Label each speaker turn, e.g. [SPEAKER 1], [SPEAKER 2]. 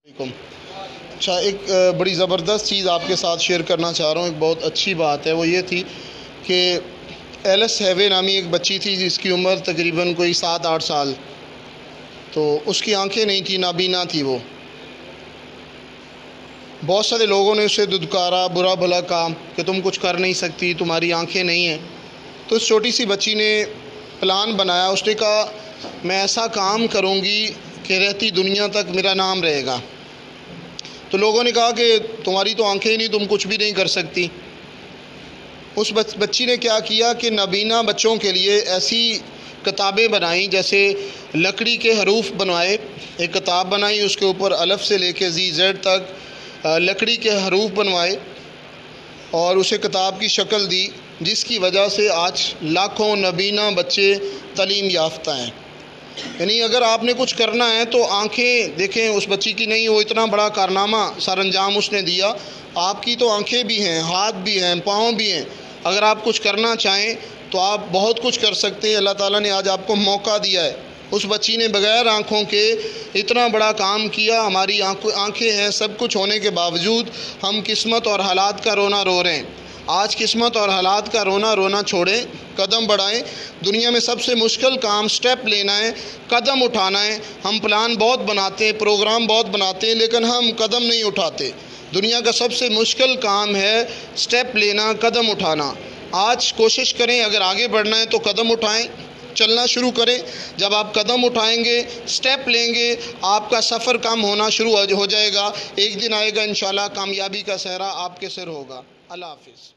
[SPEAKER 1] اچھا، ایک بڑی زبردست چیز آپ کے ساتھ شیئر کرنا چاہ رہا ہوں. ایک بہت اچھی بات ہے، وہ یہ تھی کہ ایلس ہیوے نامی ایک بچی تھی جس کی عمر تقریباً کوئی 7-8 سال. تو اس کی آنکھیں نہیں تھیں، نابینا تھی وہ. بہت سارے لوگوں نے اسے دھتکارا، برا بھلا کہا کہ تم کچھ کر نہیں سکتی، تمہاری آنکھیں نہیں ہیں. تو اس چھوٹی سی بچی نے پلان بنایا. اس نے کہا میں ایسا کام کروں گی کہ رہتی دنیا تک میرا نام رہے گا. تو لوگوں نے کہا کہ تمہاری تو آنکھیں ہی نہیں، تم کچھ بھی نہیں کر سکتی. اس بچی نے کیا کیا کہ نابینا بچوں کے لیے ایسی کتابیں بنائیں، جیسے لکڑی کے حروف بنوائے. ایک کتاب بنائی، اس کے اوپر الف سے لے کے زیڈ تک لکڑی کے حروف بنوائے اور اسے کتاب کی شکل دی، جس کی وجہ سے آج لاکھوں نابینا بچے تعلیم یافتہ ہیں. یعنی اگر آپ نے کچھ کرنا ہے تو آنکھیں دیکھیں اس بچی کی نہیں، وہ اتنا بڑا کارنامہ سر انجام اس نے دیا. آپ کی تو آنکھیں بھی ہیں، ہاتھ بھی ہیں، پاؤں بھی ہیں. اگر آپ کچھ کرنا چاہیں تو آپ بہت کچھ کر سکتے ہیں. اللہ تعالیٰ نے آج آپ کو موقع دیا ہے. اس بچی نے بغیر آنکھوں کے اتنا بڑا کام کیا. ہماری آنکھیں ہیں، سب کچھ ہونے کے باوجود ہم قسمت اور حالات کا رونا رو رہے ہیں. آج قسمت اور حالات کا رونا چھوڑیں، قدم بڑھائیں. دنیا میں سب سے مشکل کام سٹیپ لینا ہے، قدم اٹھانا ہے. ہم پلان بہت بناتے ہیں، پروگرام بہت بناتے ہیں، لیکن ہم قدم نہیں اٹھاتے. دنیا کا سب سے مشکل کام ہے سٹیپ لینا، قدم اٹھانا. آج کوشش کریں، اگر آگے بڑھنا ہے تو قدم اٹھائیں، چلنا شروع کریں. جب آپ قدم اٹھائیں گے، سٹیپ لیں گے، آپ کا سفر کم ہونا شروع ہو جائے گا. ایک دن آئے گا انشاءاللہ کامیابی کا صحرا آپ کے سر ہوگا. اللہ حافظ.